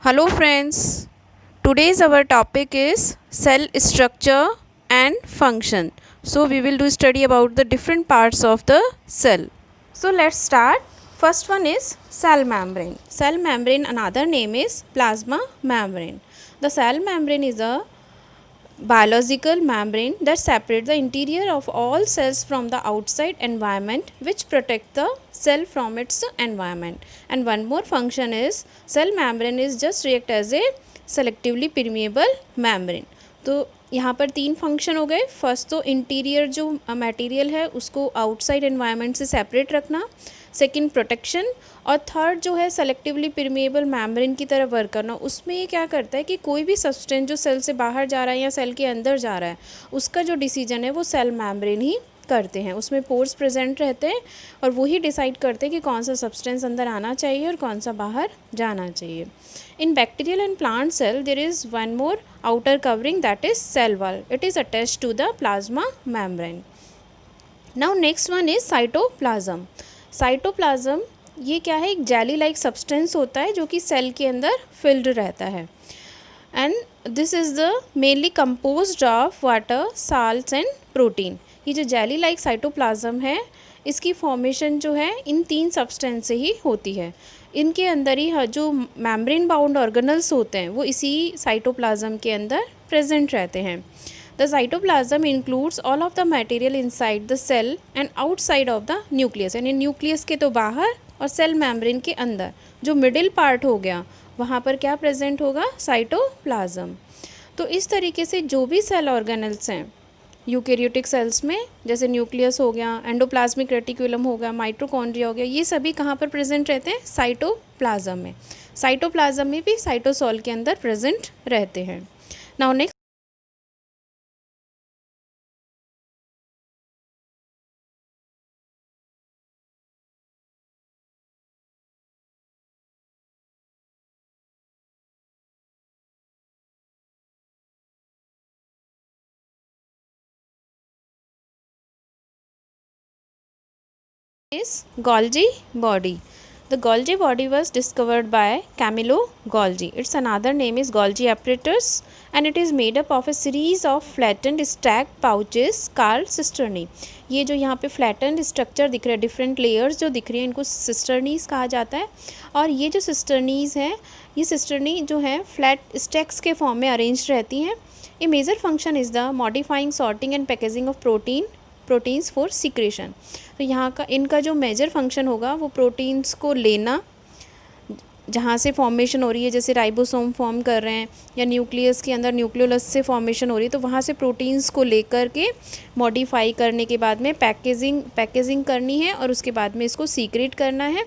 Hello friends, today's our topic is cell structure and function. So we will do study about the different parts of the cell. So let's start. First one is cell membrane. Cell membrane, another name is plasma membrane. The cell membrane is a biological membrane that separates the interior of all cells from the outside environment, which protect the cell from its environment. And one more function is cell membrane is just react as a selectively permeable membrane. तो यहाँ पर तीन function हो गए. First तो interior जो material है उसको आउटसाइड एनवायरनमेंट से सेपरेट रखना, सेकंड प्रोटेक्शन, और थर्ड जो है सेलेक्टिवली परमेएबल मेम्ब्रेन की तरह वर्क करना. उसमें ये क्या करता है कि कोई भी सब्सटेंस जो सेल से बाहर जा रहा है या सेल के अंदर जा रहा है उसका जो डिसीजन है वो सेल मेम्ब्रेन ही करते हैं. उसमें पोर्स प्रेजेंट रहते हैं और वही डिसाइड करते हैं कि कौन सा सब्सटेंस अंदर आना चाहिए और कौन सा बाहर जाना चाहिए. In bacterial and plant cell, there is one more outer covering, that is cell wall. It is attached to the plasma membrane. Now next one is cytoplasm. Cytoplasm ये क्या है, एक जेली लाइक सब्सटेंस होता है जो कि cell के अंदर फिल्ड रहता है. And this is the mainly composed of water, salts and protein. ये जो जेली लाइक साइटोप्लाज्म है इसकी फॉर्मेशन जो है इन तीन सब्सटेंस से ही होती है. इनके अंदर ही जो मेम्ब्रेन बाउंड ऑर्गेनल्स होते हैं वो इसी साइटोप्लाज्म के अंदर प्रेजेंट रहते हैं. The cytoplasm includes all of the material inside the cell and outside of the nucleus. यानी न्यूक्लियस के तो बाहर और सेल मेम्ब्रेन के अंदर जो मिडिल पार्ट हो गया वहाँ पर क्या प्रेजेंट होगा, साइटोप्लाज्म. तो इस तरीके से जो भी सेल ऑर्गेनल्स हैं यूकेरियोटिक सेल्स में, जैसे न्यूक्लियस हो गया, एंडोप्लाज्मिक रेटिकुलम हो गया, माइटोकॉन्ड्रिया हो गया, ये सभी कहाँ पर प्रेजेंट रहते हैं, साइटोप्लाज्म में. साइटोप्लाज्म में भी साइटोसॉल के अंदर प्रेजेंट रहते हैं. Now next is Golgi body. The Golgi body was discovered by Camillo Golgi. Its another name is Golgi apparatus and it is made up of a series of flattened stacked pouches called cisternae. ये जो यहाँ पे flattened structure दिख रहा है, different layers जो दिख रही हैं, इनको cisternaes कहा जाता है. और ये जो cisternaes हैं, ये cisternae जो हैं फ्लैट स्टैक्स के फॉर्म में अरेंज रहती हैं. A major function is the modifying, sorting and packaging of proteins for secretion. तो यहाँ का इनका जो मेजर फंक्शन होगा वो प्रोटीन्स को लेना, जहाँ से फॉर्मेशन हो रही है, जैसे राइबोसोम फॉर्म कर रहे हैं या न्यूक्लियस के अंदर न्यूक्लियोलस से फॉर्मेशन हो रही है, तो वहाँ से प्रोटीन्स को लेकर के मॉडिफाई करने के बाद में पैकेजिंग करनी है और उसके बाद में इसको सीक्रेट करना है,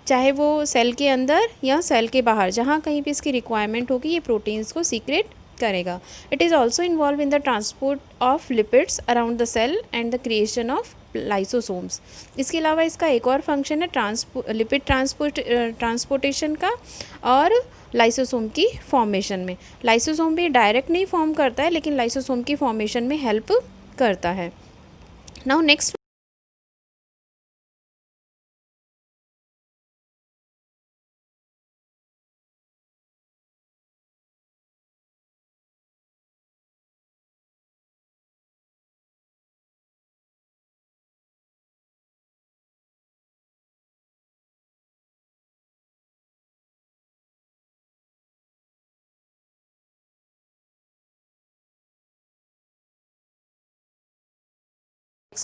चाहे वो सेल के अंदर या सेल के बाहर, जहाँ कहीं भी इसकी रिक्वायरमेंट होगी ये प्रोटीन्स को सीक्रेट करेगा. It is also involve in the transport of lipids around the cell and the creation of lysosomes. इसके अलावा इसका एक और फंक्शन है लिपिड ट्रांसपोर्टेशन का और लाइसोसोम की फॉर्मेशन में. लाइसोसोम भी डायरेक्ट नहीं फॉर्म करता है लेकिन लाइसोसोम की फॉर्मेशन में हेल्प करता है. Now next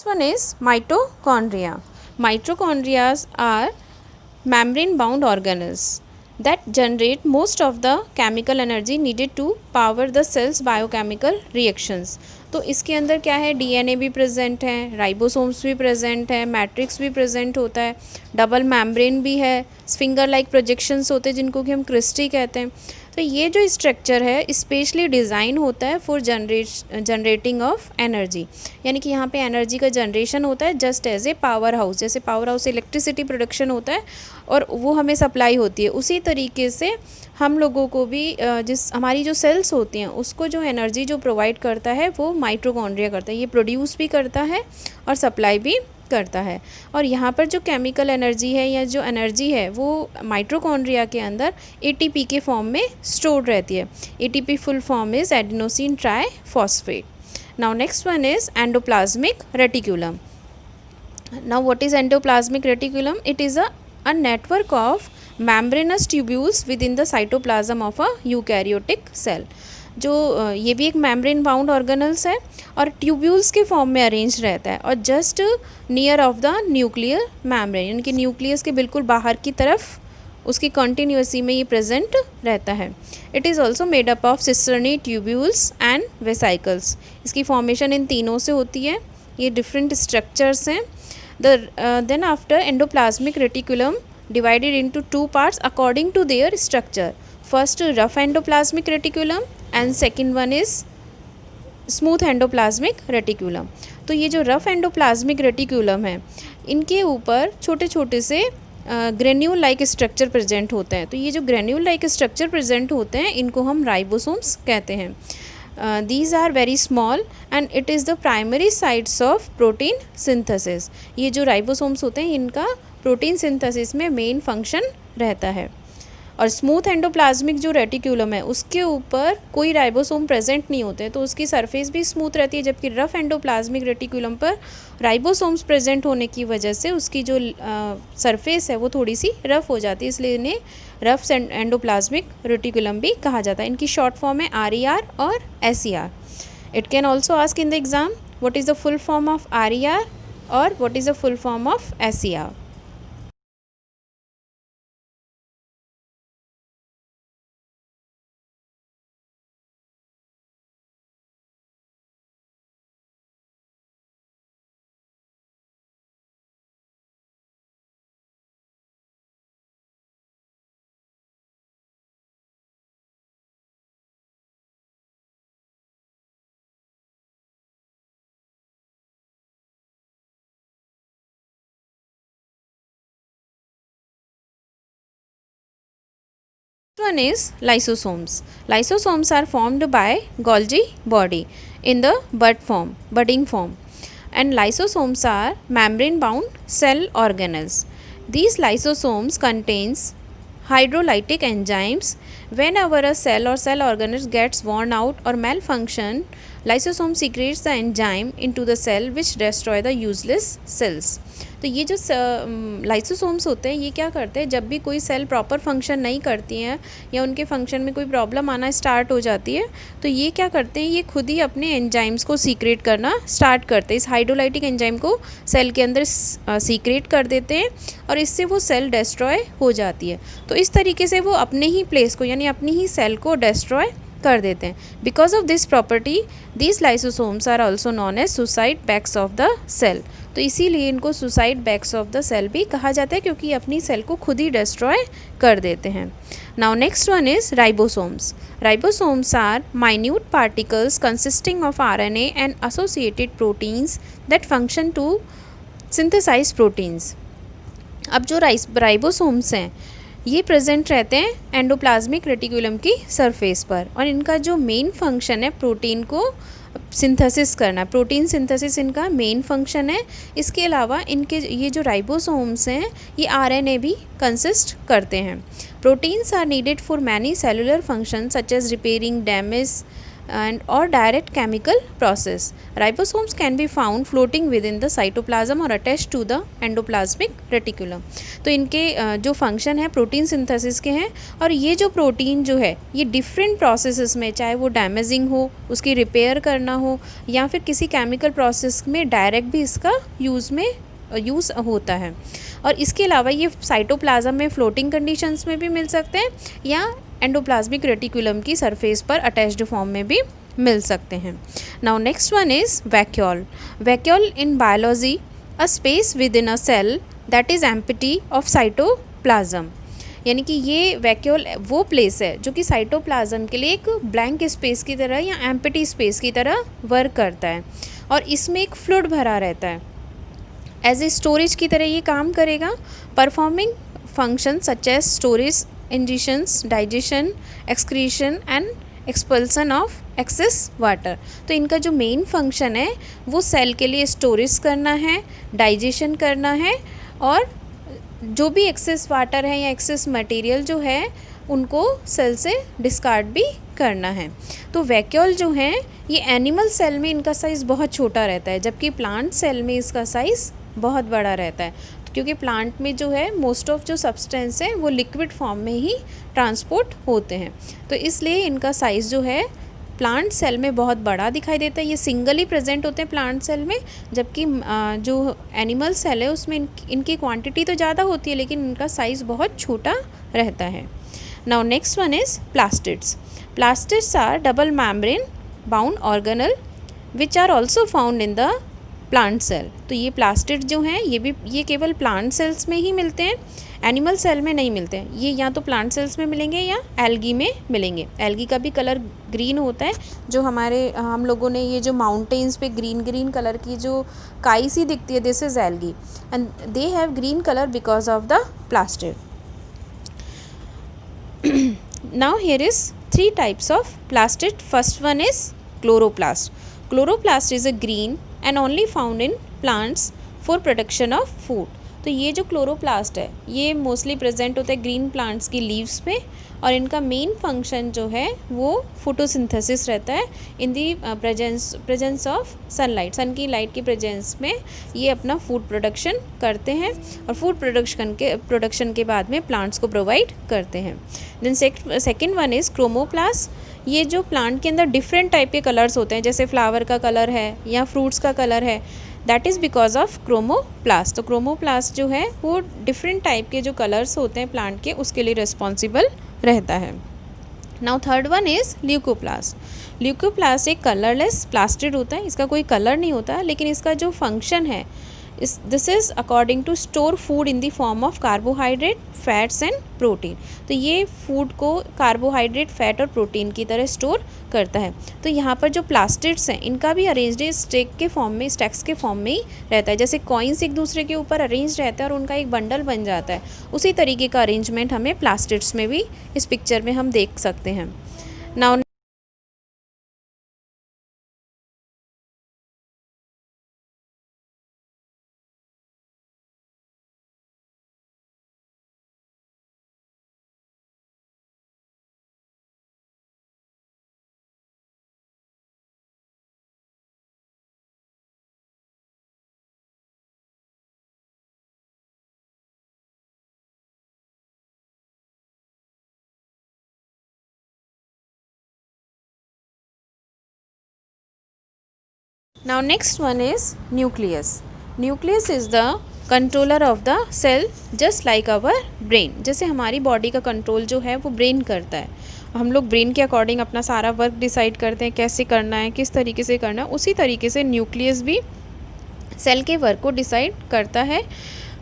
one is mitochondria. Mitochondria are membrane bound organelles that generate most of the chemical energy needed to power the cell's biochemical reactions. तो इसके अंदर क्या है, डीएनए भी प्रेजेंट है, राइबोसोम्स भी प्रेजेंट है, मैट्रिक्स भी प्रेजेंट होता है, डबल मेम्ब्रेन भी है, फिंगर लाइक प्रोजेक्शंस होते हैं जिनको कि हम क्रिस्टी कहते हैं. तो ये जो स्ट्रक्चर है स्पेशली डिज़ाइन होता है फॉर जनरेटिंग ऑफ एनर्जी. यानी कि यहाँ पे एनर्जी का जनरेशन होता है just as a power house. जैसे पावर हाउस से इलेक्ट्रिसिटी प्रोडक्शन होता है और वो हमें सप्लाई होती है, उसी तरीके से हम लोगों को भी हमारी जो सेल्स होती हैं उसको जो एनर्जी जो प्रोवाइड करता है वो माइटोकॉन्ड्रिया करता है. ये प्रोड्यूस भी करता है और सप्लाई भी करता है। और यहाँ पर जो केमिकल एनर्जी है या जो एनर्जी है वो माइटोकॉन्ड्रिया के अंदर एटीपी के फॉर्म में स्टोर्ड रहती है। ATP full form is adenosine triphosphate. Now next one is endoplasmic reticulum. Now what is endoplasmic reticulum? It is a network of membranous tubules within the cytoplasm of a eukaryotic cell. जो ये भी एक membrane bound organelles है और tubules के form में arrange रहता है और just near of the nuclear membrane, यानी कि न्यूक्लियस के बिल्कुल बाहर की तरफ उसकी कंटिन्यूसी में ये प्रेजेंट रहता है. It is also made up of cisternae tubules and vesicles. इसकी फॉर्मेशन इन तीनों से होती है. ये डिफरेंट स्ट्रक्चर्स हैं. Then after endoplasmic reticulum divided into two parts according to their structure. First rough endoplasmic reticulum and second one is smooth endoplasmic reticulum. तो ये जो रफ एंडोप्लाज्मिक रेटिकुलम है इनके ऊपर छोटे छोटे से ग्रेन्यूल लाइक स्ट्रक्चर प्रेजेंट होते हैं. तो ये जो ग्रेन्यूल लाइक स्ट्रक्चर प्रेजेंट होते हैं इनको हम राइबोसोम्स कहते हैं. These are very small and it is the primary sites of protein synthesis. ये जो राइबोसोम्स होते हैं इनका प्रोटीन सिंथेसिस में मेन फंक्शन रहता है. और स्मूथ एंडोप्लाज्मिक जो रेटिकुलम है उसके ऊपर कोई राइबोसोम प्रेजेंट नहीं होते हैं तो उसकी सरफेस भी स्मूथ रहती है, जबकि रफ एंडोप्लाज्मिक रेटिकुलम पर राइबोसोम्स प्रेजेंट होने की वजह से उसकी जो सरफेस है वो थोड़ी सी रफ़ हो जाती है, इसलिए इन्हें रफ एंडोप्लाज्मिक रेटिकुलम भी कहा जाता है. इनकी शॉर्ट फॉर्म है RER और SER. It can also ask in the exam what is the full form of RER और what is the full form of SER. One is lysosomes. Lysosomes are formed by Golgi body in the budding form, and lysosomes are membrane bound cell organelles. These lysosomes contains hydrolytic enzymes. Whenever a cell or cell organelle gets worn out or malfunction, lysosome secretes the enzyme into the cell which destroy the useless cells. तो ये जो lysosomes होते हैं ये क्या करते हैं, जब भी कोई सेल प्रॉपर फंक्शन नहीं करती हैं या उनके फंक्शन में कोई प्रॉब्लम आना स्टार्ट हो जाती है तो ये क्या करते हैं, ये खुद ही अपने एंजाइम्स को सीक्रेट करना स्टार्ट करते हैं. इस हाइड्रोलाइटिक एंजाइम को सेल के अंदर सीक्रेट कर देते हैं और इससे वो सेल डिस्ट्रॉय हो जाती है. तो इस तरीके से वो अपने ही प्लेस को यानी अपनी ही सेल को डिस्ट्रॉय कर देते हैं. Because of this property these lysosomes are also known as suicide bags of the cell. तो इसीलिए इनको suicide bags of the cell भी कहा जाता है क्योंकि अपनी सेल को खुद ही डिस्ट्रॉय कर देते हैं. Now next one is ribosomes. Ribosomes are minute particles consisting of RNA and associated proteins that function to synthesize proteins. अब जो राइबोसोम्स हैं ये प्रेजेंट रहते हैं एंडोप्लाज्मिक रेटिकुलम की सरफेस पर और इनका जो मेन फंक्शन है प्रोटीन को सिंथेसिस करना. प्रोटीन सिंथेसिस इनका मेन फंक्शन है. इसके अलावा इनके ये जो राइबोसोम्स हैं ये RNA भी कंसिस्ट करते हैं. Proteins are needed for many cellular function such as repairing damage and or direct chemical process. Ribosomes can be found floating within the cytoplasm or attached to the endoplasmic reticulum. तो इनके जो function है protein synthesis के हैं और ये जो protein जो है ये डिफरेंट प्रोसेसेस में, चाहे वो डैमेजिंग हो, उसकी रिपेयर करना हो या फिर किसी केमिकल प्रोसेस में डायरेक्ट भी इसका यूज़ होता है. और इसके अलावा ये साइटोप्लाज्म में फ्लोटिंग कंडीशंस में भी मिल सकते हैं या एंडोप्लाज्मिक रेटिकुलम की सरफेस पर अटैच्ड फॉर्म में भी मिल सकते हैं. Now next one is vacuole. Vacuole in biology a space within a cell that is empty of cytoplasm. यानी कि ये वैक्यूल वो प्लेस है जो कि साइटोप्लाज्म के लिए एक ब्लैंक स्पेस की तरह या एम्प्टी स्पेस की तरह वर्क करता है और इसमें एक फ्लूइड भरा रहता है. एज ए स्टोरेज की तरह ये काम करेगा, performing function such as storage, ingestions, digestion, excretion and expulsion of excess water. तो इनका जो मेन फंक्शन है वो सेल के लिए स्टोरेज करना है, डाइजेशन करना है, और जो भी एक्सेस वाटर है या एक्सेस मटेरियल जो है उनको सेल से डिस्कार्ड भी करना है। तो वैक्यूल जो है ये एनिमल सेल में इनका साइज़ बहुत छोटा रहता है, जबकि प्लांट सेल में इसका साइज़ बहुत बड़ा रहता है, क्योंकि प्लांट में जो है मोस्ट ऑफ जो सब्सटेंस है वो लिक्विड फॉर्म में ही ट्रांसपोर्ट होते हैं। तो इसलिए इनका साइज़ जो है प्लांट सेल में बहुत बड़ा दिखाई देता है। ये सिंगली प्रेजेंट होते हैं प्लांट सेल में, जबकि जो एनिमल सेल है उसमें इनकी क्वांटिटी तो ज़्यादा होती है लेकिन इनका साइज़ बहुत छोटा रहता है। Now next one is plastids. Plastids are double membrane bound organelle which are also found in the plant cell. तो ये प्लास्टिड जो हैं ये केवल प्लांट सेल्स में ही मिलते हैं, एनिमल सेल में नहीं मिलते हैं। ये या तो प्लांट सेल्स में मिलेंगे या एल्गी में मिलेंगे। एल्गी का भी कलर ग्रीन होता है, जो हम लोगों ने ये जो माउंटेन्स पे ग्रीन ग्रीन कलर की जो काई सी दिखती है, this is algae and they have green colour because of the plastid. Now here is 3 types of plastid. First one is chloroplast. Chloroplast is a green and only found in plants for production of food. तो ये जो chloroplast है ये mostly present होता है green plants की leaves पे, और इनका मेन फंक्शन जो है वो फोटोसिंथेसिस रहता है इन दी प्रेजेंस ऑफ सनलाइट। सन की लाइट की प्रेजेंस में ये अपना फूड प्रोडक्शन करते हैं और फूड प्रोडक्शन के बाद में प्लांट्स को प्रोवाइड करते हैं। Then second one is chromoplast. ये जो प्लांट के अंदर डिफरेंट टाइप के कलर्स होते हैं, जैसे फ्लावर का कलर है या फ्रूट्स का कलर है, that is because of chromoplast. तो क्रोमोप्लास्ट जो है वो डिफरेंट टाइप के जो कलर्स होते हैं प्लांट के उसके लिए रिस्पॉन्सिबल रहता है। Now third one is leucoplast. Leucoplast एक कलरलेस प्लास्टिड होता है, इसका कोई कलर नहीं होता, लेकिन इसका जो फंक्शन है this is according to store food in the form of carbohydrate, fats and protein. तो ये फूड को कार्बोहाइड्रेट, फैट और प्रोटीन की तरह स्टोर करता है। तो यहाँ पर जो प्लास्टिड्स हैं इनका भी अरेंज्ड स्टैक्स के फॉर्म में ही रहता है। जैसे कॉइन्स एक दूसरे के ऊपर अरेंज रहता है और उनका एक बंडल बन जाता है, उसी तरीके का अरेंजमेंट हमें प्लास्टिड्स में भी इस पिक्चर में हम देख सकते हैं। Now next one is nucleus. Nucleus is the controller of the cell just like our brain. जैसे हमारी बॉडी का कंट्रोल जो है वो ब्रेन करता है, हम लोग ब्रेन के अकॉर्डिंग अपना सारा वर्क डिसाइड करते हैं कैसे करना है, किस तरीके से करना है, उसी तरीके से न्यूक्लियस भी सेल के वर्क को डिसाइड करता है।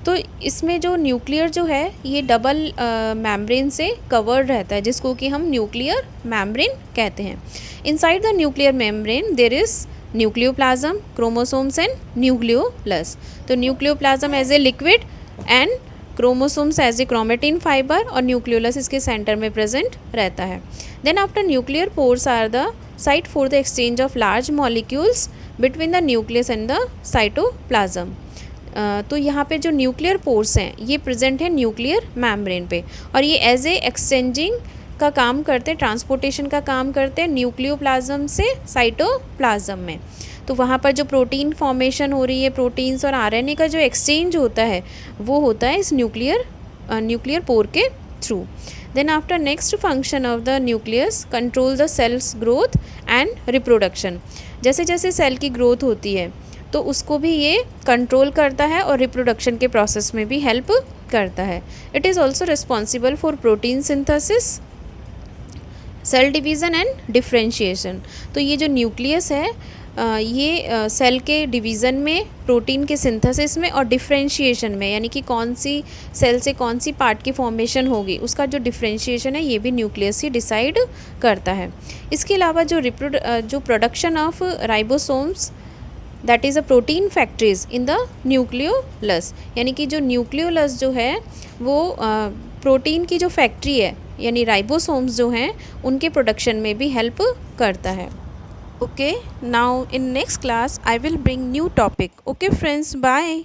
तो इसमें जो न्यूक्लियर जो है ये डबल मेम्ब्रेन से कवर्ड रहता है, जिसको कि हम न्यूक्लियर मेम्ब्रेन कहते हैं। Inside the nuclear membrane there is nucleoplasm, chromosomes and nucleolus. तो nucleoplasm as a liquid and chromosomes as a chromatin fibre, और न्यूक्लियोलस इसके सेंटर में प्रेजेंट रहता है। Then after nuclear pores are the site for the exchange of large molecules between the nucleus and the cytoplasm. तो यहाँ पे जो nuclear pores हैं ये प्रेजेंट है न्यूक्लियर मेम्ब्रेन पे, और ये एज ए एक्सचेंजिंग का काम करते हैं, ट्रांसपोर्टेशन का काम करते हैं न्यूक्लियोप्लाज्म से साइटोप्लाज्म में। तो वहाँ पर जो प्रोटीन फॉर्मेशन हो रही है, प्रोटीन्स और आरएनए का जो एक्सचेंज होता है वो होता है इस न्यूक्लियर पोर के through. Then after next function of the nucleus control the cell's growth and reproduction. जैसे जैसे सेल की ग्रोथ होती है तो उसको भी ये कंट्रोल करता है और रिप्रोडक्शन के प्रोसेस में भी हेल्प करता है। It is also responsible for protein synthesis, cell division and differentiation. तो ये जो न्यूक्लियस है ये सेल के डिवीज़न में, प्रोटीन के सिंथेसिस में और डिफ्रेंशिएशन में, यानी कि कौन सी सेल से कौन सी पार्ट की फॉर्मेशन होगी उसका जो डिफ्रेंशिएशन है ये भी न्यूक्लियस ही डिसाइड करता है। इसके अलावा जो production of ribosomes that is a protein factories in the nucleolus, यानी कि जो न्यूक्लियोलस जो है वो प्रोटीन की जो फैक्ट्री है यानी राइबोसोम्स जो हैं उनके प्रोडक्शन में भी हेल्प करता है। Okay, now in next class I will bring new topic. Okay friends, bye.